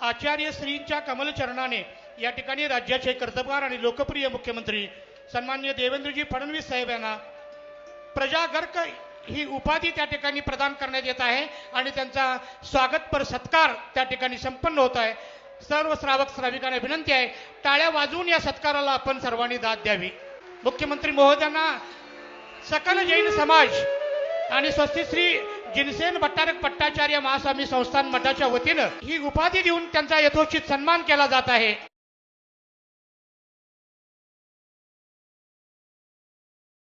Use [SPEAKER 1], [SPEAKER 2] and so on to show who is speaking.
[SPEAKER 1] आचार्य श्रींच्या कमलचरणाने या ठिकाणी राज्याचे कर्तबगार आणि लोकप्रिय मुख्यमंत्री सन्माननीय देवेंद्रजी फडणवीस साहेब यांना प्रजागर्क ही उपाधी त्या ठिकाणी प्रदान करण्यात येत आहे आणि त्यांचा स्वागतपर सत्कार त्या ठिकाणी संपन्न होत आहे। सर्व श्रावक श्राविकांना विनंती आहे, टाळ्या वाजवून या सत्काराला आपण सर्वांनी दाद द्यावी। मुख्यमंत्री महोदयांना सकल जैन समाज आणि स्वस्ति श्री जिनसेन भट्टारक पट्टाचार्य महास्वामी संस्थान मठाच्या वतीनं ही उपाधी देऊन त्यांचा यथोचित सन्मान केला जात आहे।